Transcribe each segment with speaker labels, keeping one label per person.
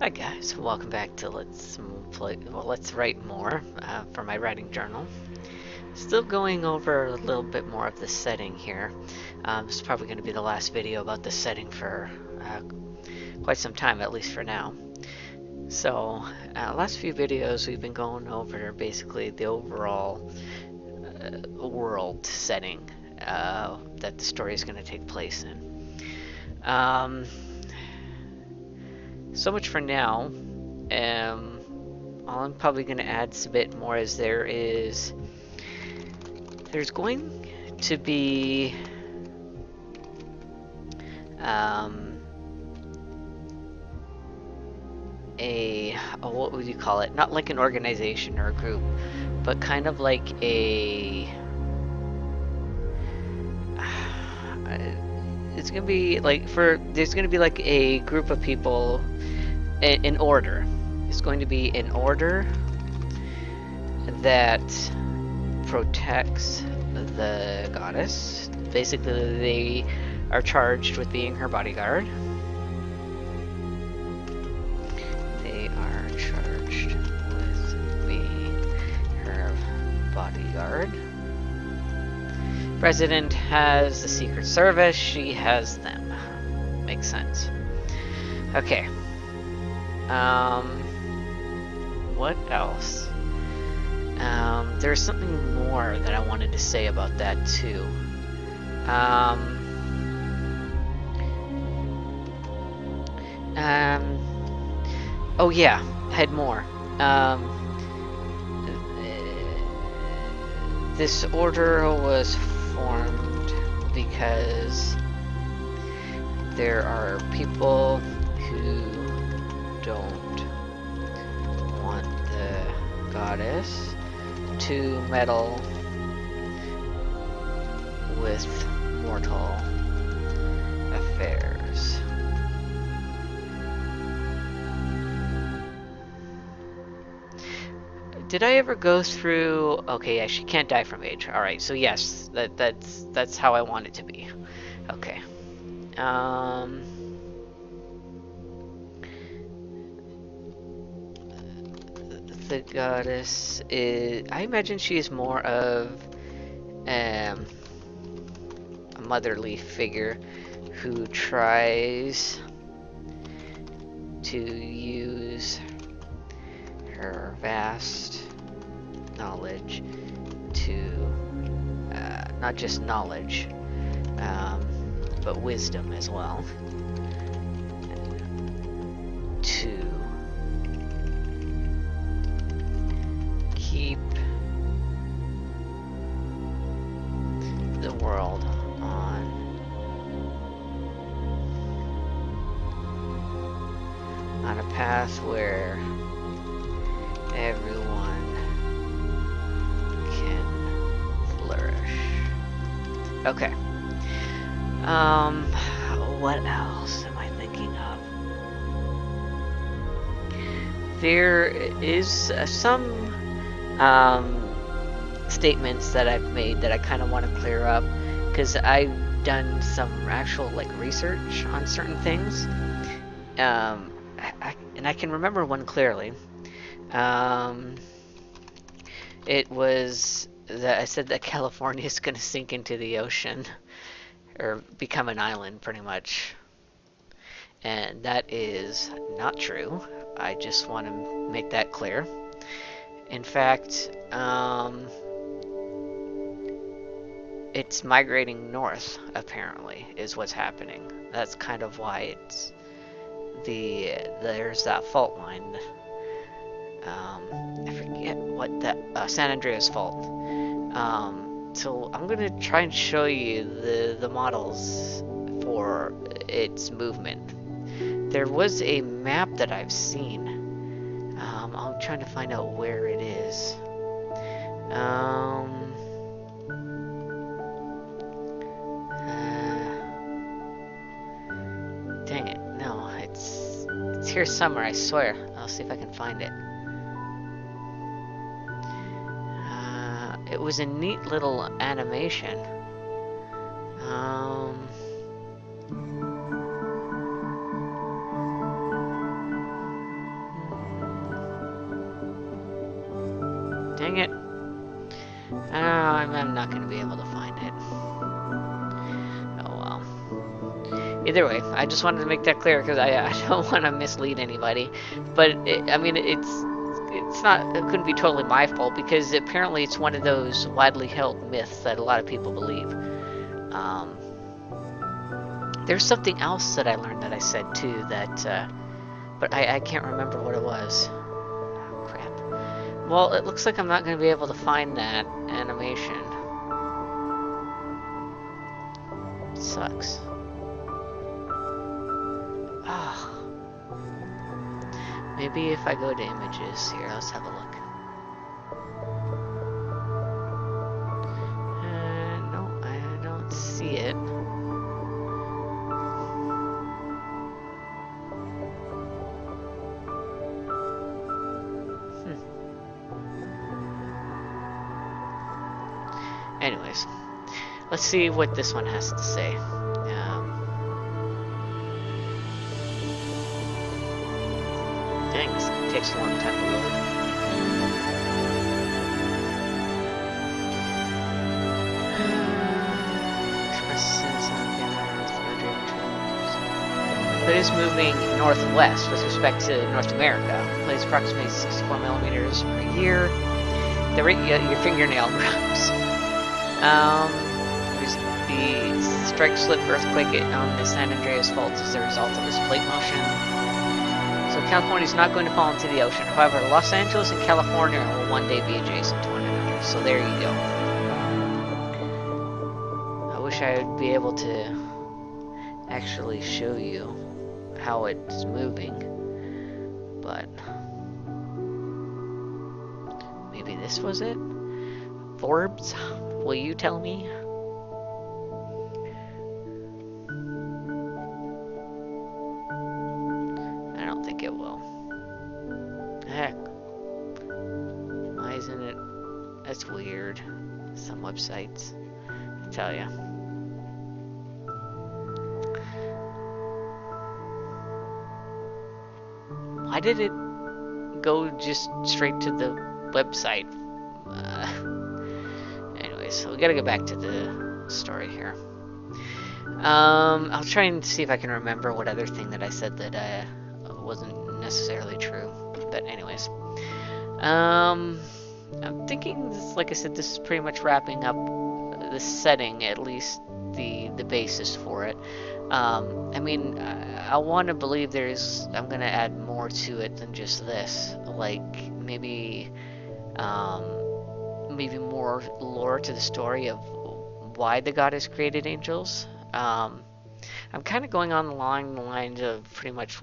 Speaker 1: Hi guys, welcome back to Let's Write More for my writing journal. Still going over a little bit more of the setting here. This is probably going to be the last video about the setting for quite some time, at least for now. So, last few videos we've been going over basically the overall world setting that the story is going to take place in. So much for now. All I'm probably going to add a bit more is there's going to be what would you call it? Not like an organization or a group, but kind of like it's gonna be like there's gonna be like a group of people in order. It's going to be an order that protects the goddess. Basically, they are charged with being her bodyguard. They are charged with being her bodyguard. President has the Secret Service. She has them. Makes sense. Okay. What else? There's something more that I wanted to say about that too. Oh yeah, I had more. This order was formed because there are people who don't want the goddess to meddle with mortal affairs. Did I ever go through? Okay, yeah, she can't die from age. All right, so yes, that's how I want it to be. Okay. The goddess is. I imagine she is more of a motherly figure who tries to use her vast knowledge to not just knowledge, but wisdom as well, to keep the world on a path where everyone can flourish. Okay. What else am I thinking of? There is some statements that I've made that I kind of want to clear up, because I've done some actual like research on certain things. And I can remember one clearly. It was that I said that California is going to sink into the ocean, or become an island, pretty much. And that is not true. I just want to make that clear. In fact, it's migrating north, apparently, is what's happening. That's kind of why there's that fault line. I forget what that San Andreas fault. So I'm gonna try and show you the models for its movement. There was a map that I've seen. I'm trying to find out where it is. Dang it! No, it's here somewhere. I swear. I'll see if I can find it. It was a neat little animation. Dang it. I'm not going to be able to find it. Oh well. Either way, I just wanted to make that clear because I don't want to mislead anybody. But I mean, it's not. It couldn't be totally my fault because apparently it's one of those widely held myths that a lot of people believe. There's something else that I learned that I said too that, but I can't remember what it was. Oh, crap. Well, it looks like I'm not going to be able to find that animation. It sucks. Ah. Maybe if I go to images here, let's have a look. No, I don't see it. Anyways, let's see what this one has to say. Dang, this takes a long time to load. It is moving northwest with respect to North America. It plays approximately 64 millimeters per year. The rate your fingernail grows. The strike slip earthquake on the San Andreas Fault is the result of this plate motion. So California is not going to fall into the ocean. However, Los Angeles and California will one day be adjacent to one another. So there you go. I wish I would be able to actually show you how it's moving, but maybe this was it? Forbes, will you tell me? I don't think it will. Heck. Why isn't it? That's weird. Some websites, I tell ya. Why did it go just straight to the website? Anyways, so we gotta get back to the story here. I'll try and see if I can remember what other thing that I said that wasn't necessarily true. But anyways, I'm thinking, like I said, this is pretty much wrapping up the setting, at least the basis for it. I mean, I want to believe I'm going to add more to it than just this. Like, maybe more lore to the story of why the goddess created angels. I'm kind of going on along the lines of pretty much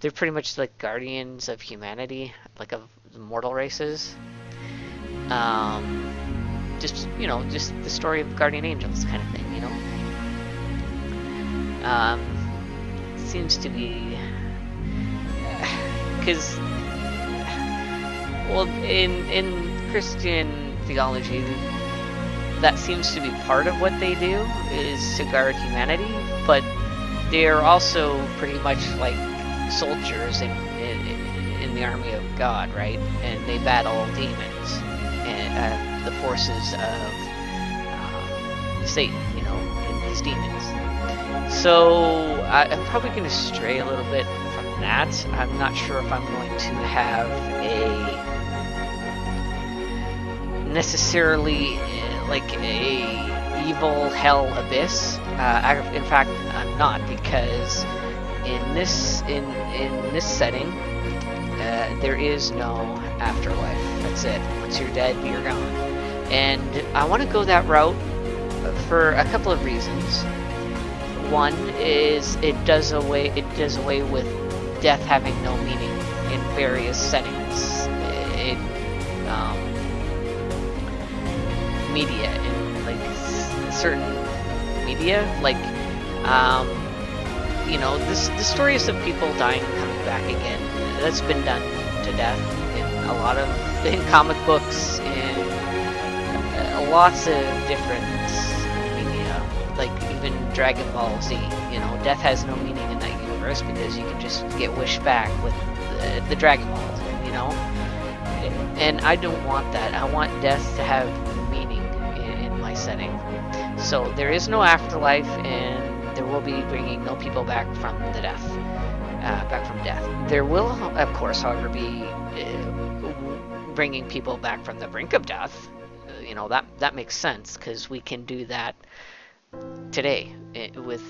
Speaker 1: they're pretty much like guardians of humanity, like of the mortal races. Just the story of guardian angels kind of thing, seems to be, because, well, in Christian theology, that seems to be part of what they do, is to guard humanity, but they're also pretty much like soldiers in the army of God, right? And they battle demons and the forces of Satan, and his demons. So I'm probably going to stray a little bit from that. I'm not sure if I'm going to have necessarily like a evil hell abyss. In fact, I'm not, because in this setting, there is no afterlife. That's it. Once you're dead, you're gone. And I want to go that route for a couple of reasons. One is it does away with death having no meaning in various settings. Media, in like certain media, like the stories of people dying and coming back again. That's been done to death in comic books, in lots of different media, like even Dragon Ball Z. Death has no meaning in that universe because you can just get wished back with the Dragon Balls. And I don't want that. I want death to have meaning in my setting. So there is no afterlife, and there will be bringing no people back from the death, back from death. There will, of course, however, be bringing people back from the brink of death. You know, that makes sense, because we can do that today with,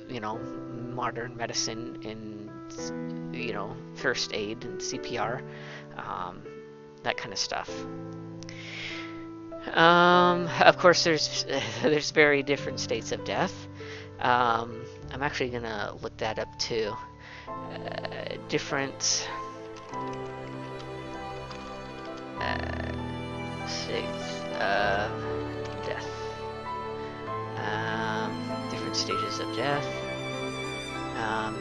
Speaker 1: you know, modern medicine and, you know, first aid and CPR, that kind of stuff. Of course, there's very different states of death. I'm actually gonna look that up too. Different states of death. Different stages of death.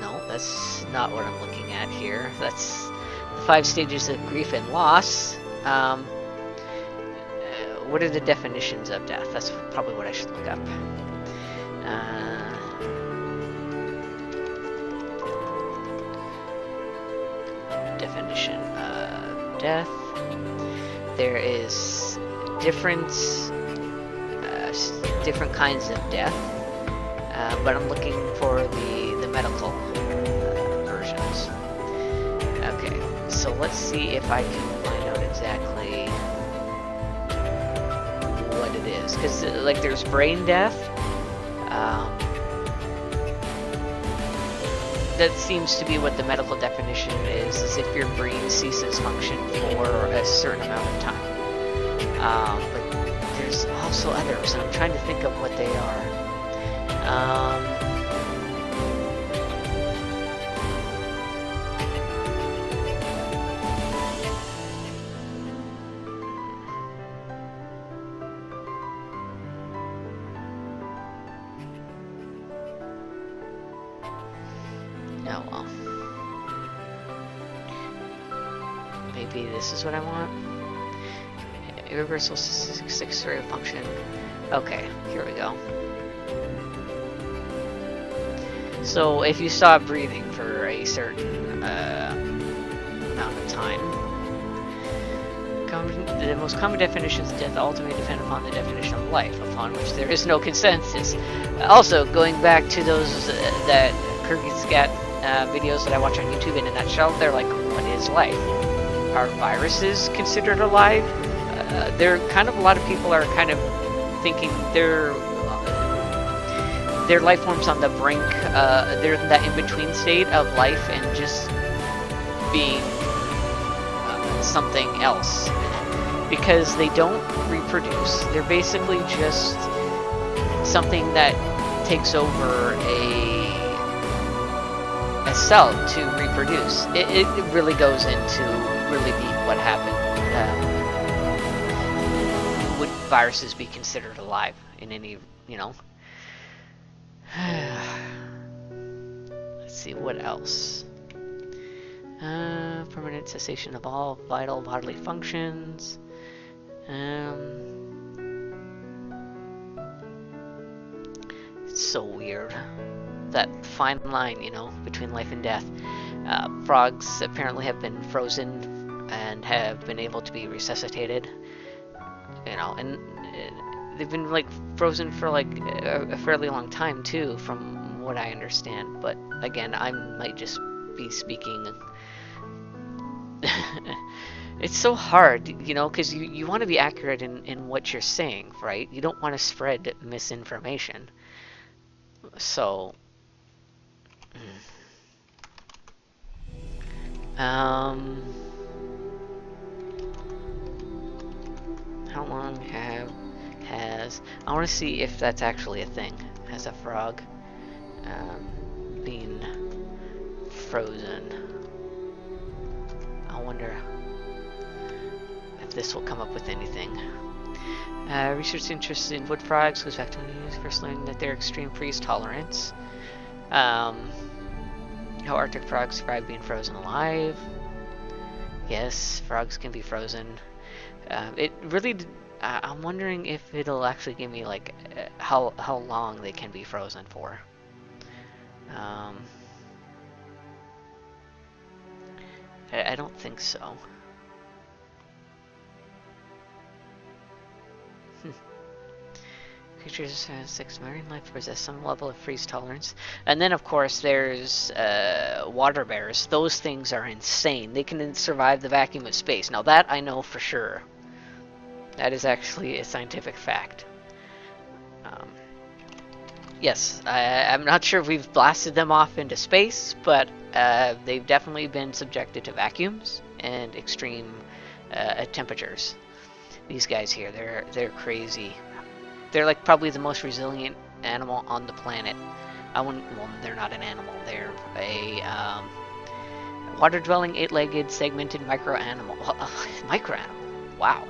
Speaker 1: No, that's not what I'm looking at here. That's the 5 stages of grief and loss. What are the definitions of death? That's probably what I should look up. Definition of death. There is different kinds of death, but I'm looking for the medical versions. Okay, so let's see if I can find out exactly what it is, because like there's brain death. That seems to be what the medical definition is if your brain ceases function for a certain amount of time. But there's also others, and I'm trying to think of what they are. Oh well. Maybe this is what I want. Irreversible six-ray function. Okay, here we go. So if you stop breathing for a certain amount of time, the most common definitions of death ultimately depend upon the definition of life, upon which there is no consensus. Also, going back to those that Kyrgyzstan videos that I watch on YouTube in a nutshell, they're like, what is life? Are viruses considered alive? There kind of a lot of people are kind of thinking they're life forms on the brink. They're in that in-between state of life and just being something else, because they don't reproduce. They're basically just something that takes over a cell to reproduce. It really goes into really deep what happened. Would viruses be considered alive in any, you know? Let's see, what else? Permanent cessation of all vital bodily functions. It's so weird. That fine line, you know, between life and death. Frogs apparently have been frozen and have been able to be resuscitated. You know, and they've been like frozen for like a fairly long time too, from what I understand. But again, I might just be speaking. It's so hard, you know, because you want to be accurate in what you're saying, right? You don't want to spread misinformation. So, how long has I want to see if that's actually a thing. Has a frog been frozen? I wonder if this will come up with anything. Research interest in wood frogs goes back to when you first learned that they're extreme freeze tolerance. How Arctic frogs survive being frozen alive. Yes, frogs can be frozen. It really. I'm wondering if it'll actually give me like how long they can be frozen for. I don't think so. creatures 6 marine life possess some level of freeze tolerance. And then, of course, there's water bears. Those things are insane. They can survive the vacuum of space. Now, that I know for sure. That is actually a scientific fact. Yes, I'm not sure if we've blasted them off into space, but they've definitely been subjected to vacuums and extreme temperatures. These guys here, they're crazy. They're like probably the most resilient animal on the planet. Well, they're not an animal. They're a water-dwelling, 8-legged, segmented micro-animal. Micro-animal. Wow.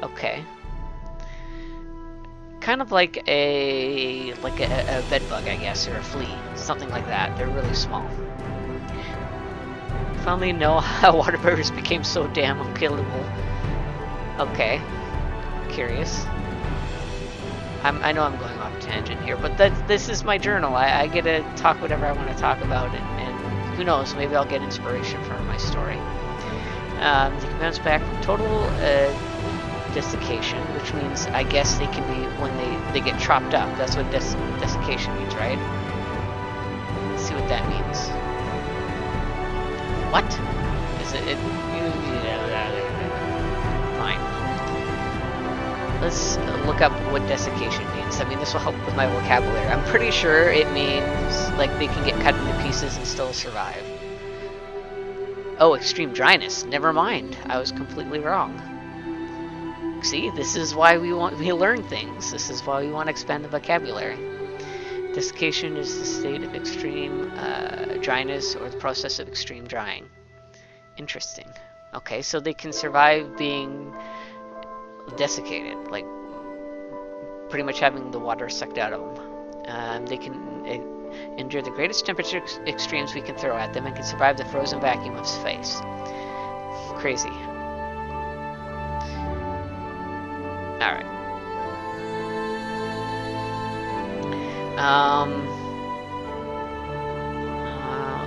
Speaker 1: Okay. Kind of like a bed bug, I guess, or a flea, something like that. They're really small. Finally know how water bears became so damn unkillable. Okay, curious. I know I'm going off tangent here, but this is my journal. I get to talk whatever I want to talk about, and who knows, maybe I'll get inspiration for my story. They can bounce back from total desiccation, which means I guess they can be when they get chopped up. That's what desiccation means, right? Let's see what that means. What? Is it fine. Let's look up what desiccation means. I mean, this will help with my vocabulary. I'm pretty sure it means like they can get cut into pieces and still survive. Oh, extreme dryness. Never mind. I was completely wrong. See, this is why we learn things. This is why we want to expand the vocabulary. Desiccation is the state of extreme dryness or the process of extreme drying. Interesting. Okay, so they can survive being desiccated, like pretty much having the water sucked out of them. They can endure the greatest temperature extremes we can throw at them and can survive the frozen vacuum of space. Crazy. Alright.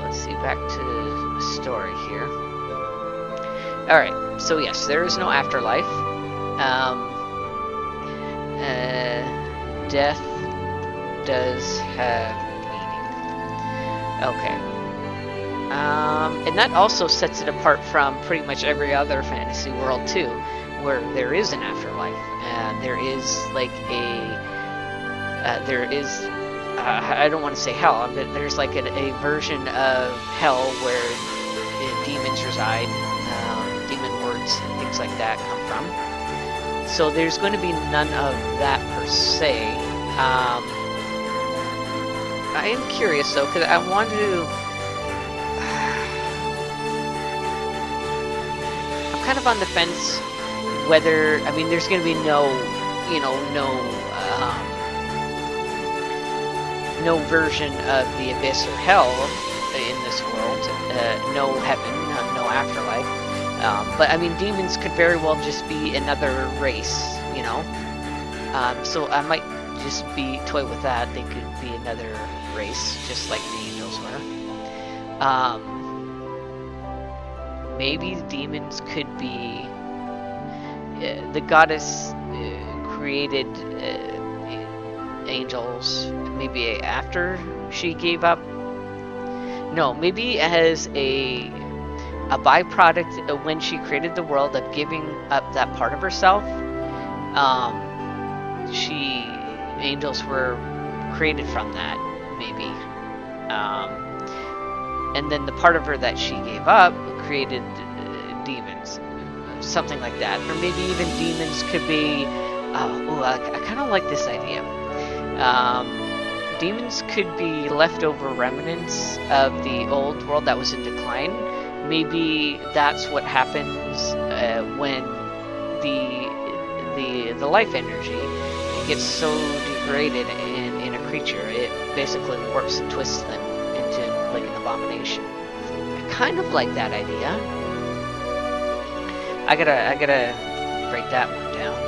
Speaker 1: Let's see, back to the story here. Alright, so yes, there is no afterlife. Death does have meaning. Okay. And that also sets it apart from pretty much every other fantasy world too, where there is an afterlife. There is like I don't want to say hell, but there's like a version of hell where demons reside, demon words and things like that come from. So there's going to be none of that per se. I am curious though, because I want to. I'm kind of on the fence whether, I mean, there's going to be no version of the abyss or hell in this world. No heaven, no afterlife. But I mean, demons could very well just be another race, you know. So I might just be toy with that. They could be another race, just like the angels were. Maybe the demons could be the goddess created angels maybe after she gave up. No, maybe as a byproduct when she created the world of giving up that part of herself. Angels were created from that, maybe. And then the part of her that she gave up created demons, something like that. Or maybe even demons could be, I kind of like this idea. Demons could be leftover remnants of the old world that was in decline. Maybe that's what happens when the life energy gets so degraded in a creature. It basically warps and twists them into like an abomination. I kind of like that idea. I gotta break that one down.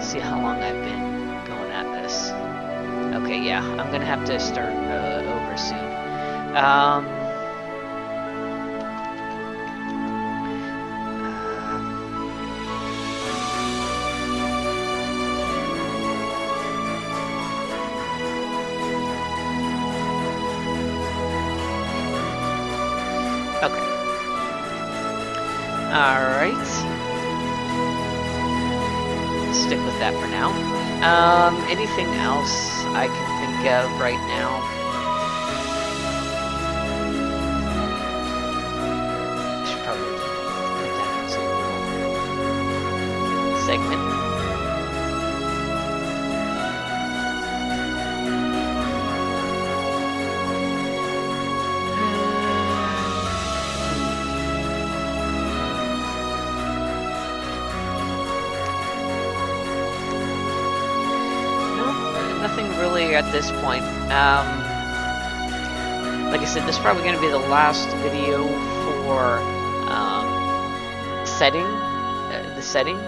Speaker 1: See how long I've been going at this. Okay. Okay, yeah, I'm gonna have to start over soon. Um, okay. Alright. Stick with that for now. Anything else I can think of right now? I should probably put that as a little segment. Nothing really at this point. Like I said, this is probably going to be the last video for the setting.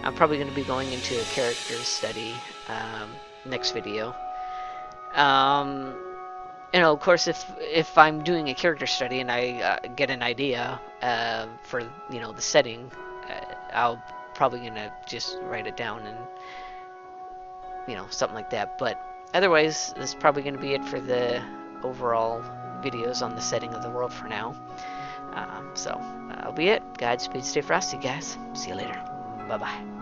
Speaker 1: I'm probably going to be going into a character study next video. You know, of course, if I'm doing a character study and I get an idea for the setting, I'll probably gonna just write it down and something like that. But otherwise, this is probably gonna be it for the overall videos on the setting of the world for now. So that'll be it. Godspeed, stay frosty, guys. See you later. Bye bye.